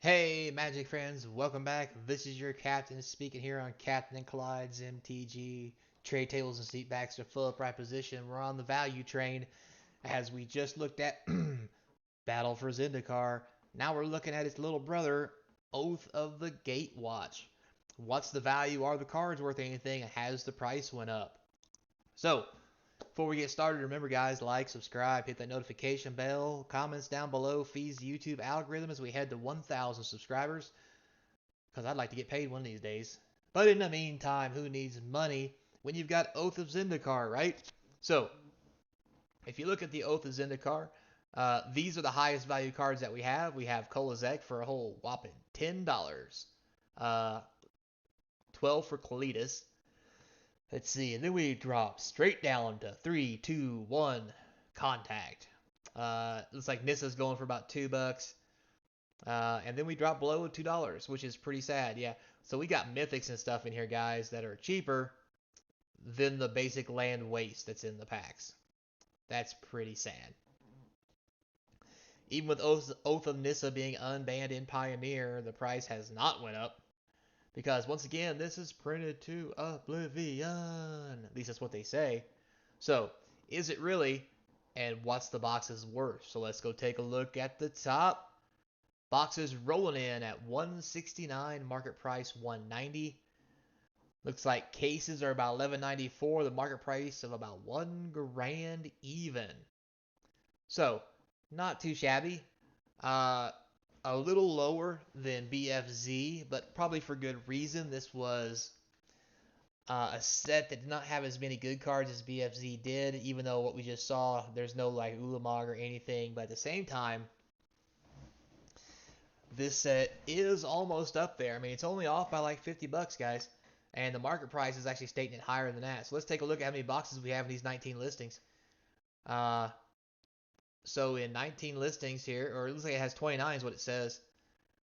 Hey, Magic friends, welcome back. This is your captain speaking here on Capnclyde's MTG. Trade tables and seat backs are full upright position. We're on the value train as we just looked at Battle for Zendikar. Now we're looking at its little brother, Oath of the Gatewatch. What's the value? Are the cards worth anything? And has the price went up? So, before we get started, remember guys, like, subscribe, hit that notification bell, comments down below, feeds the YouTube algorithm as we head to 1,000 subscribers, because I'd like to get paid one of these days. But in the meantime, who needs money when you've got Oath of Zendikar, right? So, if you look at the Oath of Zendikar, these are the highest value cards that we have. We have Kolazek for a whole whopping $10. Uh, 12 for Cletus. Let's see, and then we drop straight down to 3, 2, 1, contact. Looks like Nissa's going for about $2. And then we drop below $2, which is pretty sad. Yeah, so we got mythics and stuff in here, guys, that are cheaper than the basic land waste that's in the packs. That's pretty sad. Even with Oath of Nissa being unbanned in Pioneer, the price has not went up. Because once again, this is printed to oblivion. At least that's what they say. So, is it really? And what's the box's worth? So let's go take a look at the top. Boxes rolling in at 169, market price 190. Looks like cases are about 11.94, the market price of about 1 grand even. So, not too shabby. Uh, a little lower than BFZ, but probably for good reason. This was a set that did not have as many good cards as BFZ did, even though what we just saw, there's no like Ulamog or anything. But at the same time, this set is almost up there. I mean, it's only off by like $50, guys. And the market price is actually stating it higher than that. So let's take a look at how many boxes we have in these 19 listings. So in 19 listings here, or it looks like it has 29 is what it says.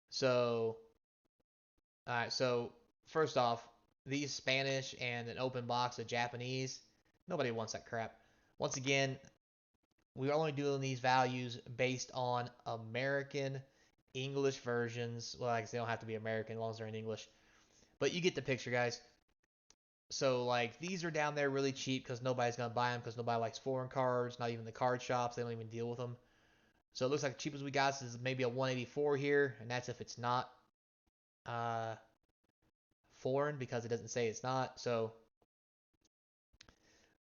So, alright, so first off, these Spanish and an open box of Japanese, nobody wants that crap. Once again, we're only doing these values based on American English versions. Well, I guess they don't have to be American as long as they're in English. But you get the picture, guys. So, like, these are down there really cheap because nobody's going to buy them because nobody likes foreign cards, not even the card shops. They don't even deal with them. So, it looks like the cheapest we got is maybe a 184 here, and that's if it's not uh, foreign because it doesn't say it's not. So,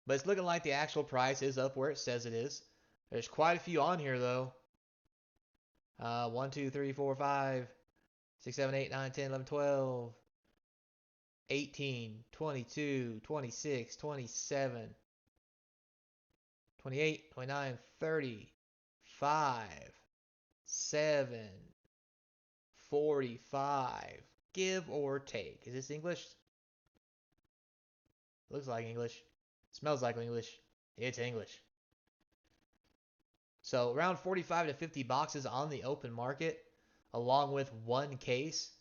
but it's looking like the actual price is up where it says it is. There's quite a few on here, though. 1, 2, 3, 4, 5, 6, 7, 8, 9, 10, 11, 12, 18, 22, 26, 27, 28, 29, 30, 5, 7, 45. Give or take. Is this English? Looks like English. Smells like English. It's English. So around 45 to 50 boxes on the open market, along with one case.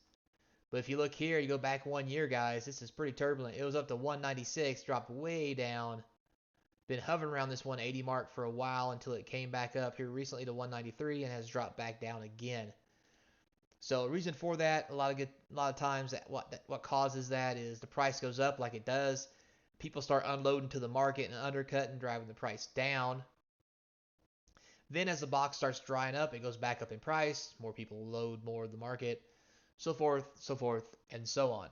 But if you look here, you go back 1 year, guys, this is pretty turbulent. It was up to 196, dropped way down. Been hovering around this 180 mark for a while until it came back up here recently to 193 and has dropped back down again. So the reason for that, a lot of times what causes that is the price goes up like it does. People start unloading to the market and undercutting, driving the price down. Then as the box starts drying up, it goes back up in price. More people load more of the market, so forth, and so on.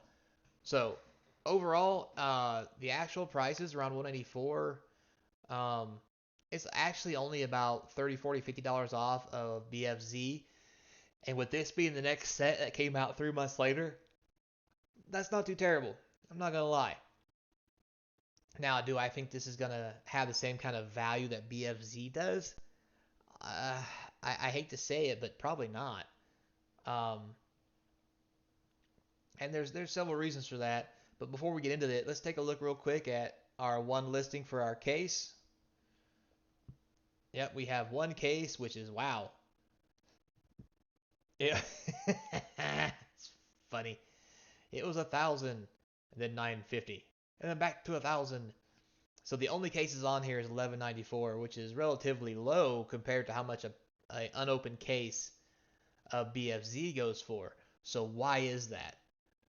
So overall, the actual price is around 184. It's actually only about 30, 40, $50 off of BFZ. And with this being the next set that came out 3 months later, that's not too terrible. I'm not going to lie. Now, do I think this is going to have the same kind of value that BFZ does? Uh, I hate to say it, but probably not. Um, and there's several reasons for that. But before we get into it, let's take a look real quick at our one listing for our case. Yep, we have one case, which is wow. Yeah, it's funny. It was 1,000, and then 950, and then back to 1,000. So the only cases on here is 1194, which is relatively low compared to how much a unopened case a BFZ goes for. So why is that?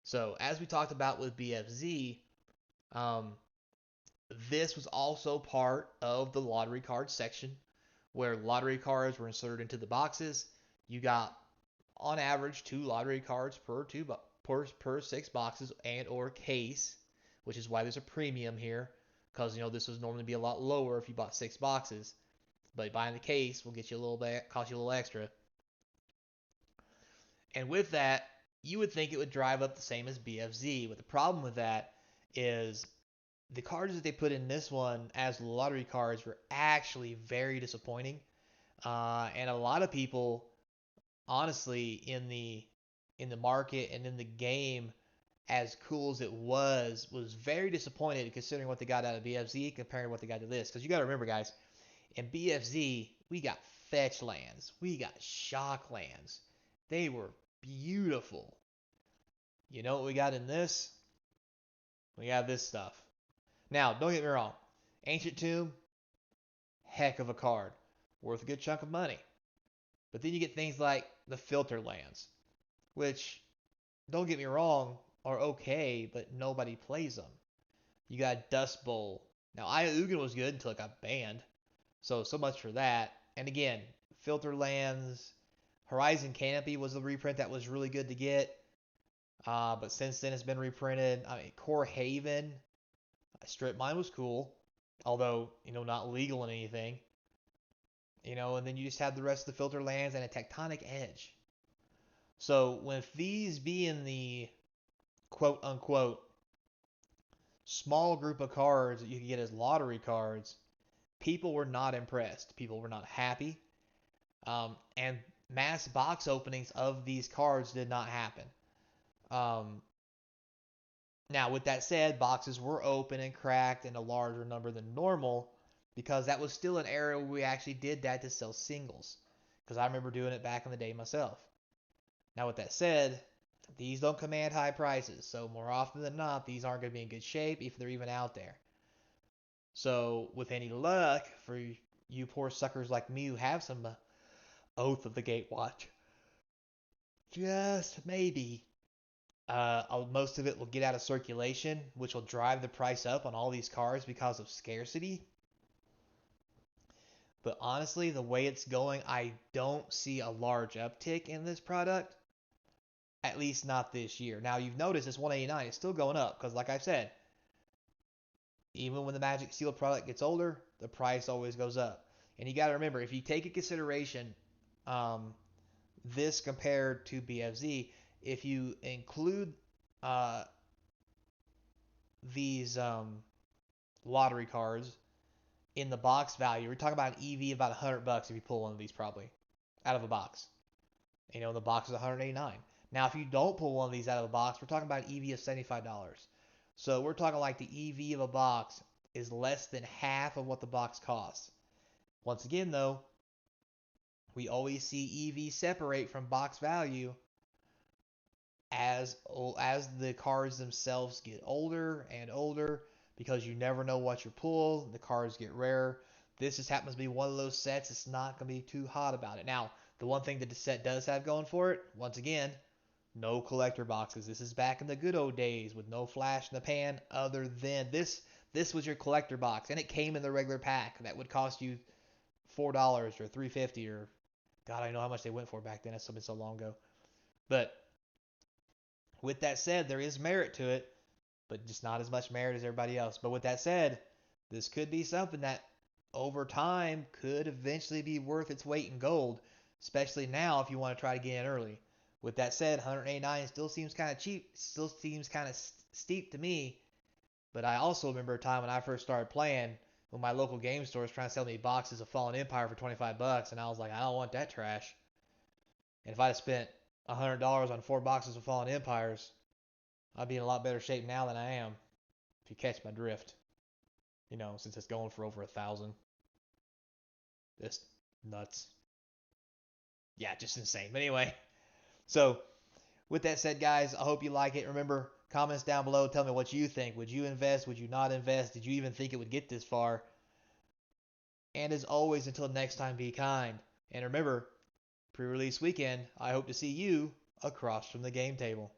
So as we talked about with BFZ, um, this was also part of the lottery card section where lottery cards were inserted into the boxes. You got on average 2 lottery cards per 6 boxes and or case, which is why there's a premium here, because this was normally be a lot lower if you bought 6 boxes, but buying the case will get you a little bit, cost you a little extra. And with that, you would think it would drive up the same as BFZ, but the problem with that is the cards that they put in this one as lottery cards were actually very disappointing. And a lot of people, honestly, in the market and in the game, as cool as it was very disappointed considering what they got out of BFZ compared to what they got to this. Because you got to remember, guys, in BFZ we got fetch lands, we got shock lands. They were beautiful. You know what we got in this? We got this stuff. Now, don't get me wrong. Ancient Tomb, heck of a card. Worth a good chunk of money. But then you get things like the filter lands, which, don't get me wrong, are okay, but nobody plays them. You got Dust Bowl. Now, Ugin was good until it got banned. So much for that. And again, filter lands. Horizon Canopy was a reprint that was really good to get. But since then it's been reprinted. I mean, Core Haven, Strip Mine was cool, although not legal in anything. And then you just have the rest of the filter lands and a Tectonic Edge. So with these being the quote unquote small group of cards that you could get as lottery cards, people were not impressed. People were not happy. And mass box openings of these cards did not happen. Now, with that said, boxes were open and cracked in a larger number than normal because that was still an era where we actually did that to sell singles. Because I remember doing it back in the day myself. Now, with that said, these don't command high prices. So, more often than not, these aren't going to be in good shape if they're even out there. So, with any luck, for you poor suckers like me who have some Oath of the Gatewatch, just maybe most of it will get out of circulation, which will drive the price up on all these cards because of scarcity. But honestly, the way it's going, I don't see a large uptick in this product. At least not this year. Now, you've noticed this 189 is still going up because, like I said, even when the Magic Seal product gets older, the price always goes up. And you got to remember, if you take into consideration this compared to BFZ, if you include uh, these lottery cards in the box value, we're talking about an EV of about $100 if you pull one of these, probably out of a box. The box is $189. Now, if you don't pull one of these out of the box, we're talking about an EV of $75. So we're talking like the EV of a box is less than half of what the box costs. Once again, though, we always see EV separate from box value as the cards themselves get older and older, because you never know what you pull. The cards get rarer. This just happens to be one of those sets. It's not going to be too hot about it. Now, the one thing that the set does have going for it, once again, no collector boxes. This is back in the good old days with no flash in the pan other than this. This was your collector box, and it came in the regular pack that would cost you $4 or $3.50 or God, I know how much they went for back then. That's been so long ago. But with that said, there is merit to it, but just not as much merit as everybody else. But with that said, this could be something that over time could eventually be worth its weight in gold, especially now if you want to try to get in early. With that said, 189 still seems kind of cheap, still seems kind of steep to me. But I also remember a time when I first started playing when my local game store was trying to sell me boxes of Fallen Empire for $25, and I was like, I don't want that trash. And if I'd have spent $100 on 4 boxes of Fallen Empires, I'd be in a lot better shape now than I am. If you catch my drift, since it's going for over 1,000. Just nuts. Yeah, just insane. But anyway, so with that said, guys, I hope you like it. Remember, comments down below. Tell me what you think. Would you invest? Would you not invest? Did you even think it would get this far? And as always, until next time, be kind. And remember, pre-release weekend, I hope to see you across from the game table.